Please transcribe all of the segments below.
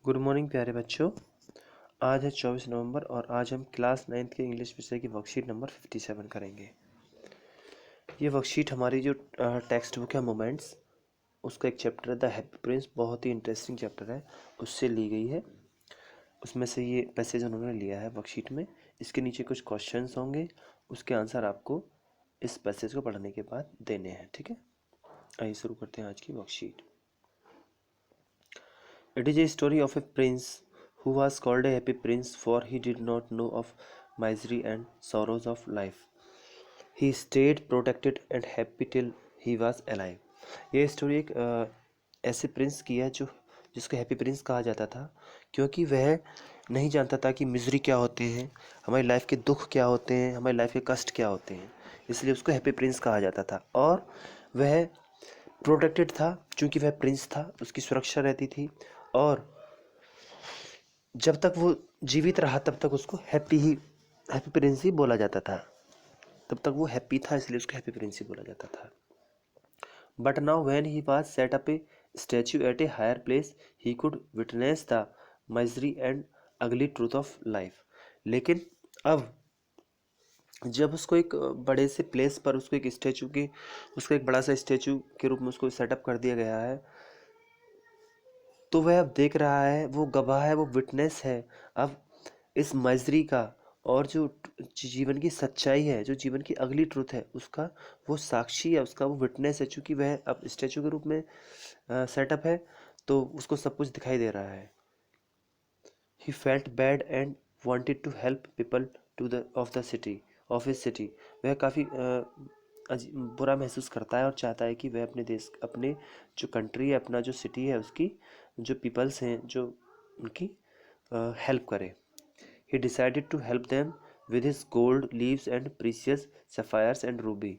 Good morning प्यारे बच्चों। आज है 24 नवंबर और आज हम क्लास 9th के इंग्लिश विषय की वर्कशीट नंबर 57 करेंगे। ये वर्कशीट हमारी जो टेक्स्ट बुक है मोमेंट्स, उसका एक चैप्टर है द हैप्पी प्रिंस, बहुत ही इंटरेस्टिंग चैप्टर है, उससे ली गई है। उसमें से ये पैसेज उन्होंने लिया है वर्कशीट में। इसके नीचे कुछ क्वेश्चंस होंगे, उसके आंसर आपको इस पैसेज को पढ़ने के बाद देने हैं। ठीक है, आइए शुरू करते हैं आज की worksheet. It is a story of a prince who was called a happy prince, for he did not know of misery and sorrows of life. He stayed protected and happy till he was alive. ये story एक ऐसे Prince की है जिसको happy Prince कहा जाता था, क्योंकि वह नहीं जानता था कि मिजरी क्या होते हैं, हमारी लाइफ के दुख क्या होते हैं, हमारी लाइफ के कष्ट क्या होते हैं, इसलिए उसको हैप्पी प्रिंस कहा जाता था। और वह प्रोटेक्टेड था, क्योंकि वह प्रिंस था, उसकी सुरक्षा रहती थी। और जब तक वो जीवित रहा तब तक उसको हैप्पी प्रिंस ही बोला जाता था। तब तक वो हैप्पी था, इसलिए उसको हैप्पी प्रिंस ही बोला जाता था। But now when he was set up a statue at a higher place, he could witness the misery and ugly truth of life. लेकिन अब जब उसको एक बड़े से प्लेस पर उसको एक बड़ा सा स्टैचू के रूप में उसको सेटअप कर दिया गया है, तो वह अब देख रहा है, वो गवाह है, वो विटनेस है अब इस मिजरी का, और जो जीवन की सच्चाई है, जो जीवन की अगली ट्रुथ है, उसका वो साक्षी है, उसका वो विटनेस है। चूंकि वह अब स्टैचू के रूप में सेटअप है, तो उसको सब कुछ दिखाई दे रहा है। He felt bad and wanted to help people to the of his city. वह काफ़ी बुरा महसूस करता है और चाहता है कि वह अपने देश, अपने जो कंट्री है, अपना जो सिटी है, उसकी जो पीपल्स हैं, जो उनकी हेल्प करे। He decided to help them with his gold leaves and precious sapphires and ruby.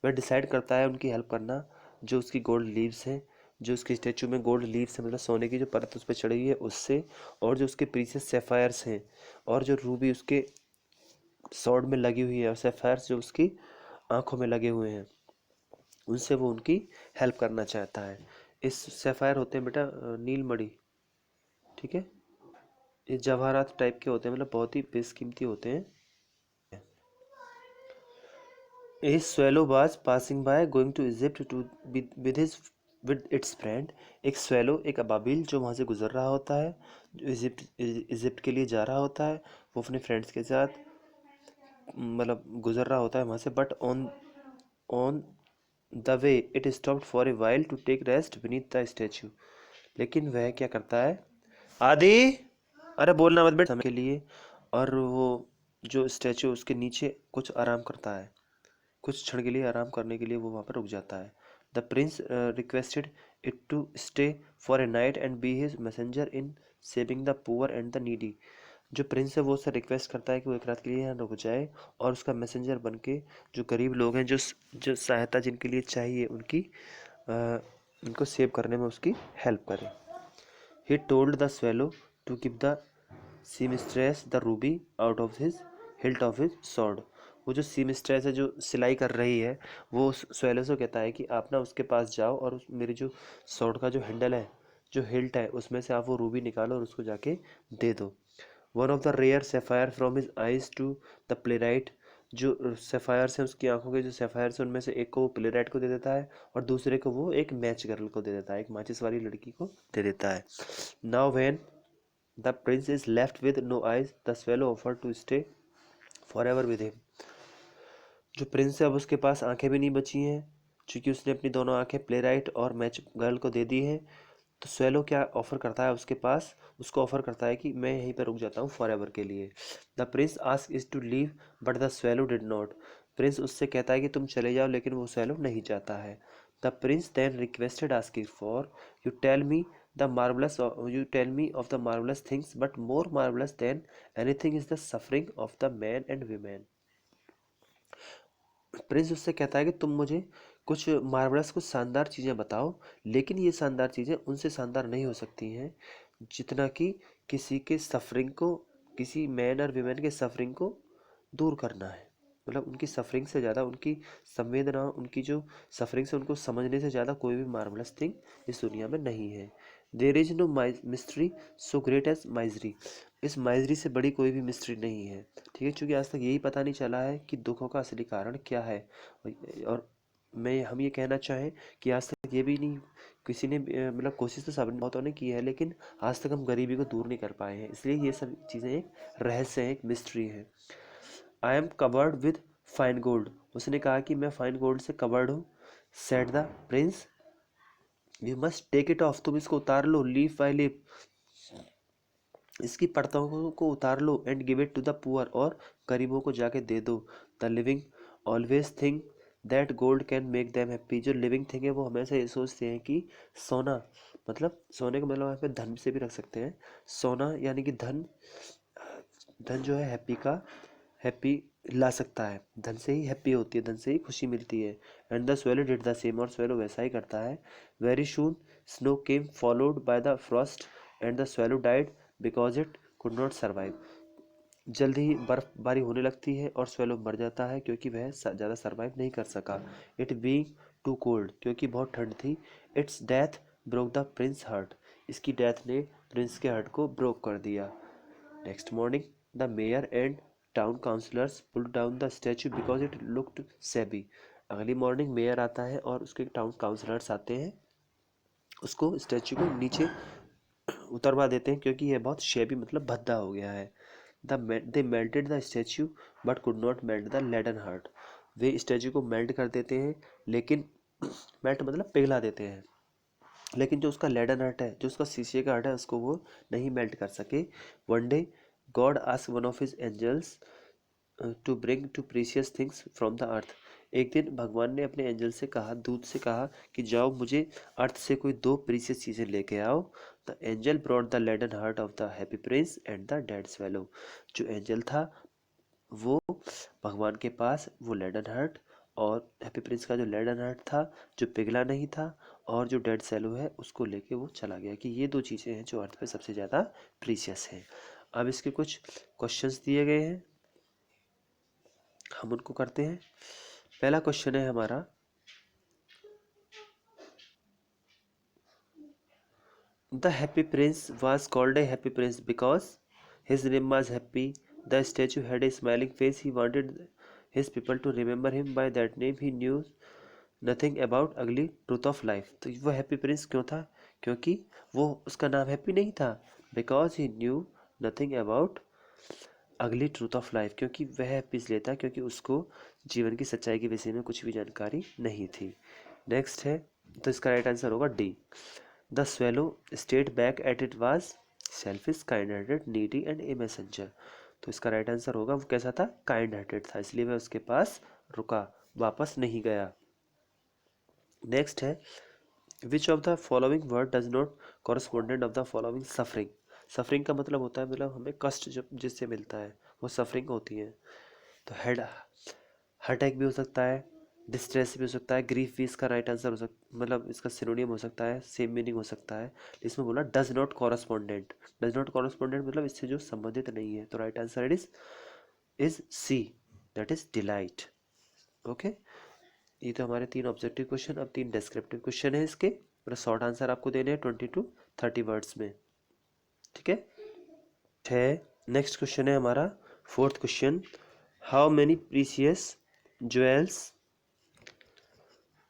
वह डिसाइड करता है उनकी हेल्प करना, जो उसकी गोल्ड लीव्स हैं, जो उसकी स्टेचू में गोल्ड लीव्स है, मतलब सोने की जो परत उस पर चढ़ी हुई है उससे, और जो उसके प्रीसियस सैफायर्स हैं, और जो रूबी उसके स्वॉर्ड में लगी हुई है, और सैफायर्स जो उसकी आंखों में लगे हुए हैं, उनसे वो उनकी हेल्प करना चाहता है। इस सैफायर होते हैं बेटा नीलमणि, ठीक है, ये जवाहरात टाइप के होते हैं, मतलब बहुत ही बेशकीमती होते हैं। A swallow was passing by going to Egypt to with its friend. एक swallow, एक अबाबिल जो वहाँ से गुजर रहा होता है, जो इजिप्ट के लिए जा रहा होता है, वो अपने फ्रेंड्स के साथ मतलब गुजर रहा होता है वहाँ से। But on the way it stopped for a while to take rest beneath the statue. लेकिन वह क्या करता है, आदि, अरे बोलना मत बेटा, समय के लिए, और वो जो स्टैचू उसके नीचे कुछ आराम करता है, कुछ क्षण के लिए आराम करने के लिए वो वहाँ पर रुक जाता है। The prince requested it to stay for a night and be his messenger in saving the poor and the needy. जो प्रिंस है वो उससे रिक्वेस्ट करता है कि वो एक रात के लिए यहाँ रुक जाए और उसका मैसेंजर बन के जो गरीब लोग हैं, जो जो सहायता जिनके लिए चाहिए, उनको सेव करने में उसकी हेल्प करे। He told the swallow to give the seamstress the ruby out of his hilt of his sword. वो जो सीमिस्ट्रेस है, जो सिलाई कर रही है, वो उस स्वेलो से कहता है कि आप ना उसके पास जाओ और मेरी जो स्वॉर्ड का जो हैंडल है, जो हिल्ट है, उसमें से आप वो रूबी निकालो और उसको जाके दे दो। One of the rare sapphire from his eyes to the playwright. जो सेफायर्स हैं उसकी आंखों के, जो सेफायर्स हैं उनमें से एक को वो प्लेराइट को दे देता है, और दूसरे को वो एक मैच गर्ल को दे देता है, एक माचिस वाली लड़की को दे देता है। Now when the prince is left with no eyes, the swallow offer to stay for ever with him. जो प्रिंस है अब उसके पास आंखें भी नहीं बची हैं, क्योंकि उसने अपनी दोनों आंखें प्लेराइट और मैच गर्ल को दे दी हैं। तो स्वेलो क्या ऑफर करता है उसके पास, उसको ऑफर करता है कि मैं यहीं पर रुक जाता हूँ फॉर एवर के लिए। The prince ask is to leave but the swallow did not. Prince उससे कहता है कि तुम चले जाओ, लेकिन वो स्वेलो नहीं चाहता है। The prince then requested asking for you tell me of the marvelous things, but more marvelous than anything is the suffering of the men and women. Prince उससे कहता है कि तुम मुझे कुछ मार्वलस, कुछ शानदार चीज़ें बताओ, लेकिन ये शानदार चीज़ें उनसे शानदार नहीं हो सकती हैं जितना कि किसी के सफरिंग को, किसी मैन और वीमेन के सफरिंग को दूर करना है। मतलब उनकी सफरिंग से ज़्यादा, उनकी संवेदना, उनकी जो सफरिंग से उनको समझने से ज़्यादा कोई भी मार्वलस थिंग इस दुनिया में नहीं है। There is no mystery so great as misery. इस माइजरी से बड़ी कोई भी मिस्ट्री नहीं है, ठीक है, क्योंकि आज तक यही पता नहीं चला है कि दुखों का असली कारण क्या है। और हम ये कहना चाहें कि आज तक ये भी नहीं किसी ने मतलब कोशिश तो सब बहुतों ने की है, लेकिन आज तक हम गरीबी को दूर नहीं कर पाए हैं, इसलिए ये सब चीज़ें एक रहस्य है, एक मिस्ट्री है। I am covered with fine gold, उसने कहा कि मैं फाइन गोल्ड से कवर्ड हूँ। Said the prince you must take it off, तुम इसको उतार लो, लीफ बाय लीफ, इसकी परतों को उतार लो, and give it to the poor, और गरीबों को जाके दे दो। The living always think that gold can make them happy, जो लिविंग थिंग है वो हमेशा ये सोचते हैं कि सोना, मतलब सोने का मतलब यहाँ पे धन से भी रख सकते हैं, सोना यानी कि धन, धन जो है हैप्पी ला सकता है, धन से ही हैप्पी होती है, धन से ही खुशी मिलती है। And the swallow did the same, और स्वेलो वैसा ही करता है। Very soon snow came followed by the frost, and the swallow died because it could not survive. जल्द ही बर्फबारी होने लगती है और स्वेलो मर जाता है क्योंकि वह ज़्यादा सर्वाइव नहीं कर सका। इट बीइंग टू कोल्ड, क्योंकि बहुत ठंड थी। Its death broke the prince heart, इसकी डेथ ने प्रिंस के हार्ट को ब्रोक कर दिया। Next morning the mayor and town councillors pulled down the statue because it looked shabby. अगली मॉर्निंग मेयर आता है और उसके टाउन काउंसलर्स आते हैं, उसको स्टैचू को नीचे उतरवा देते हैं क्योंकि यह बहुत शेबी मतलब भद्दा हो गया है। They melted the statue but could not melt the leaden heart, वे स्टैचू को मेल्ट कर देते हैं, लेकिन मेल्ट मतलब पिघला देते हैं, लेकिन जो उसका लेडन हार्ट है, जो उसका शीशे का हार्ट है, उसको वो नहीं मेल्ट कर सके। One day God ask one of his angels to bring two precious things from the earth. एक दिन भगवान ने अपने एंजल से कहा, दूत से कहा कि जाओ मुझे अर्थ से कोई दो प्रीशियस चीज़ें लेके आओ। The angel brought the leaden heart of the happy prince and the dead swallow. जो एंजल था वो भगवान के पास वो लेडन हार्ट और हैप्पी प्रिंस का जो लेडन हार्ट था जो पिघला नहीं था, और जो डेड सेलो है उसको लेके वो चला गया, कि ये दो चीज़ें हैं जो अर्थ पे सबसे ज़्यादा प्रीशियस हैं। अब इसके कुछ क्वेश्चंस दिए गए हैं, हम उनको करते हैं। पहला क्वेश्चन है हमारा, the happy prince was called a happy prince because his name was happy, the statue had a smiling face, he wanted his people to remember him by that name, he knew nothing about ugly truth of life. तो वो happy Prince क्यों था, क्योंकि वो उसका नाम happy नहीं था, because he knew nothing about ugly truth of life, क्योंकि वह हैप्पी इसलिए था क्योंकि उसको जीवन की सच्चाई के विषय में कुछ भी जानकारी नहीं थी। नेक्स्ट है, तो इसका राइट आंसर होगा D. The swallow state back at it was selfish kind hearted needy and A messenger. तो इसका राइट आंसर होगा वो कैसा था, काइंड हार्टेड था, इसलिए वह उसके पास रुका, वापस नहीं गया। नेक्स्ट है, which of the following word does not correspondent of the following suffering. Suffering का मतलब होता है मतलब हमें कष्ट जब जिससे मिलता है वो सफरिंग होती है। तो हेड हार्ट अटैक भी हो सकता है, डिस्ट्रेस भी हो सकता है, ग्रीफ भी इसका राइट आंसर हो सकता, मतलब इसका सिनोनियम हो सकता है, सेम मीनिंग हो सकता है। इसमें बोला does not correspondent, does not correspondent मतलब इससे जो संबंधित नहीं है, तो right answer is C, that is delight. Okay, ये तो हमारे तीन ऑब्जेक्टिव क्वेश्चन, अब तीन डिस्क्रिप्टिव क्वेश्चन है इसके, मतलब शॉर्ट आंसर आपको देने हैं 20 to 30 वर्ड्स में, ठीक है। नेक्स्ट क्वेश्चन है हमारा fourth question, how many precious jewels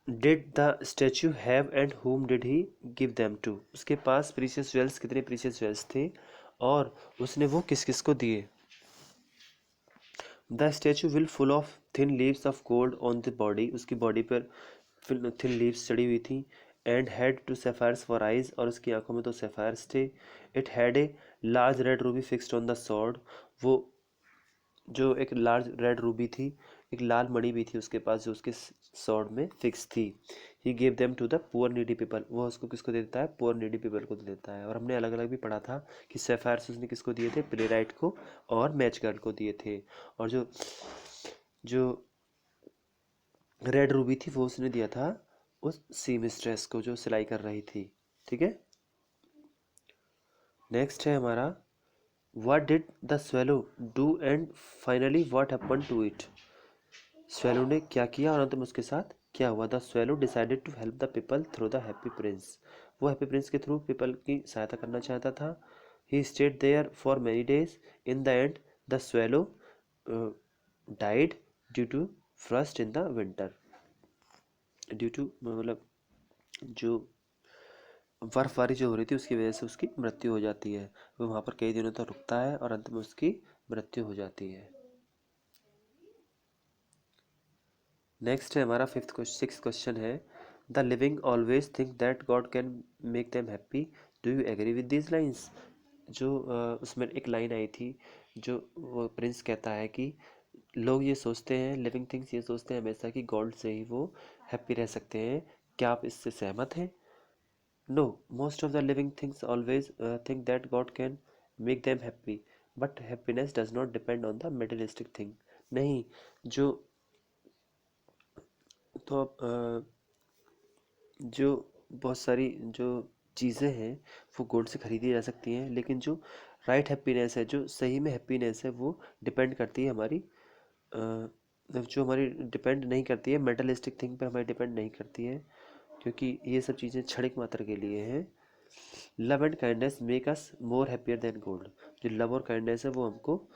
did the statue have and whom did he give them to. उसके पास प्रीसियस ज्वेल्स कितने प्रीसियस ज्वेल्स थे और उसने वो किस किस को दिए। The statue will full of thin leaves of gold on the body, उसकी बॉडी पर थिन लीव्स चढ़ी हुई थी। And had two sapphires for eyes, और उसकी आंखों में तो सेफायर्स थे। It had a large red Ruby fixed on the sword, वो जो एक लार्ज रेड रूबी थी, एक लाल मणि भी थी उसके पास जो उसके स्वॉर्ड में फिक्स थी। He gave them to the poor needy people, वो उसको किसको दे देता है, पुअर नीडी पीपल को दे देता है। और हमने अलग अलग भी पढ़ा था कि सेफायर्स उसने किसको दिए थे, प्लेराइट को और मैच गर्ल को दिए थे। और जो जो रेड रूबी थी वो उसने दिया था उस सी मिस्ट्रेस को जो सिलाई कर रही थी, ठीक है। नेक्स्ट है हमारा, what did the swallow do and finally what happened to it. Swallow ने क्या किया और अंत में उसके साथ क्या हुआ। The swallow decided to help the people through the happy prince, वो हैप्पी प्रिंस के थ्रू पीपल की सहायता करना चाहता था। He stayed there for many days. In the end the swallow died due to frost in the winter. Due to मतलब जो बर्फबारी जो हो रही थी उसकी वजह से उसकी मृत्यु हो जाती है। वो वहाँ पर कई दिनों तक रुकता है और अंत में उसकी मृत्यु हो जाती है। नेक्स्ट है हमारा सिक्स क्वेश्चन है, the living always think that God can make them happy, do you agree with these lines. जो उसमें एक लाइन आई थी, जो वो प्रिंस कहता है कि लोग ये सोचते हैं, लिविंग थिंग्स ये सोचते हैं हमेशा कि गॉड से ही वो हैप्पी रह सकते हैं। क्या आप इससे सहमत हैं? No, most of the living things always think that God can make them happy, but happiness does not depend on the materialistic thing. नहीं, जो तो जो बहुत सारी जो चीज़ें हैं वो गोल्ड से खरीदी जा सकती हैं, लेकिन जो राइट हैप्पीनेस है, जो सही में हैप्पीनेस है, वो डिपेंड करती है हमारी जो हमारी डिपेंड नहीं करती है मेटलिस्टिक थिंग पर, हमारी डिपेंड नहीं करती है, क्योंकि ये सब चीज़ें क्षणिक मात्र के लिए हैं। Love and kindness make us more happier than gold. जो लव और काइंडनेस है वो हमको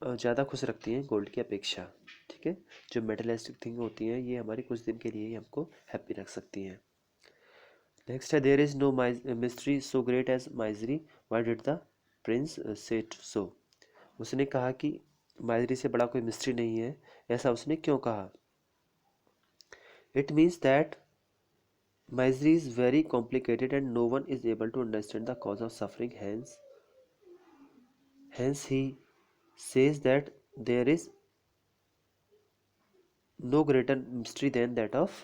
ज़्यादा खुश रखती हैं गोल्ड की अपेक्षा। ठीक है, जो मेटलिस्टिक थिंग होती हैं ये हमारी कुछ दिन के लिए ही हमको हैप्पी रख सकती हैं। नेक्स्ट है, there is no mystery so great as misery, why did the prince said so. उसने कहा कि माइजरी से बड़ा कोई मिस्ट्री नहीं है, ऐसा उसने क्यों कहा। It means that misery is very complicated and no one is able to understand the cause of suffering. Hence he says that there is no greater mystery than that of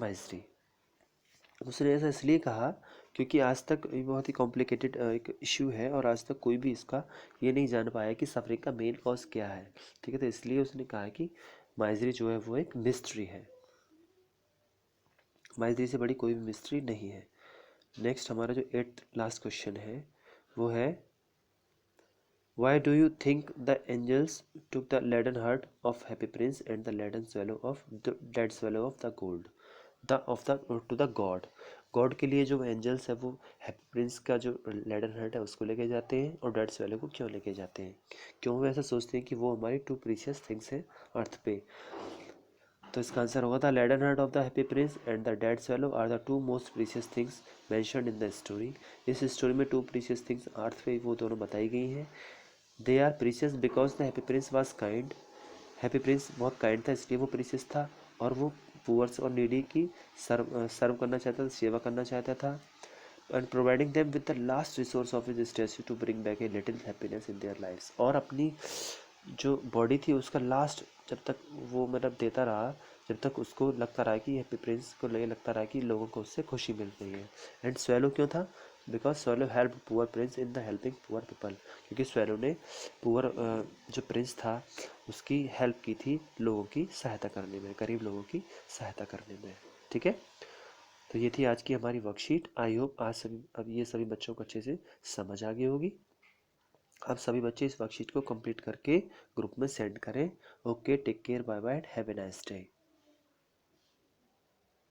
misery. उसने ऐसा इसलिए कहा क्योंकि आज तक ये बहुत ही complicated एक इशू है और आज तक कोई भी इसका ये नहीं जान पाया कि सफरिंग का मेन कॉज क्या है। ठीक है, तो इसलिए उसने कहा कि माइजरी जो है वो एक मिस्ट्री है, माइजरी से बड़ी कोई भी मिस्ट्री नहीं है। नेक्स्ट हमारा जो 8th लास्ट क्वेश्चन है वो है, why do you think the angels took the leaden heart of Happy Prince and the leaden swallow of the dead swallow of the gold the of the to the god। God के लिए जो angels है वो happy prince का जो laden heart है उसको लेके जाते हैं, और डेड स्वैलो को क्यों लेके जाते हैं? क्यों वो ऐसा सोचते हैं कि वो हमारी टू प्रीशियस थिंग्स हैं अर्थ पे? तो इसका आंसर होगा, the leaden heart of the happy prince and the dead swallow are the two most precious things mentioned in the story. इस स्टोरी में टू प्रीशियस थिंग्स अर्थ पे वो दोनों बताई गई हैं। They are precious because the happy prince was kind. Happy prince बहुत kind था इसलिए वो प्रीशियस था, और वो पुअर्स और नीडी की सर्व करना चाहता था, सेवा करना चाहता था, and providing them with the last resource of his statue to bring back a little happiness in their lives. और अपनी जो बॉडी थी उसका लास्ट जब तक वो मतलब देता रहा, जब तक उसको लगता रहा कि हैप्पी प्रिंस को लगता रहा कि लोगों को उससे खुशी मिल रही है। एंड स्वैलो क्यों था? Because swallow help poor Prince in the helping poor people, क्योंकि स्वैलो ने पुअर जो प्रिंस था उसकी हेल्प की थी लोगों की सहायता करने में, गरीब लोगों की सहायता करने में। ठीक है, तो ये थी आज की हमारी वर्कशीट। आई होप आज सभी अब ये सभी बच्चों को अच्छे से समझ आ गई होगी। अब सभी बच्चे इस वर्कशीट को कंप्लीट करके ग्रुप में सेंड करें। Okay, take care, bye bye, have a nice day.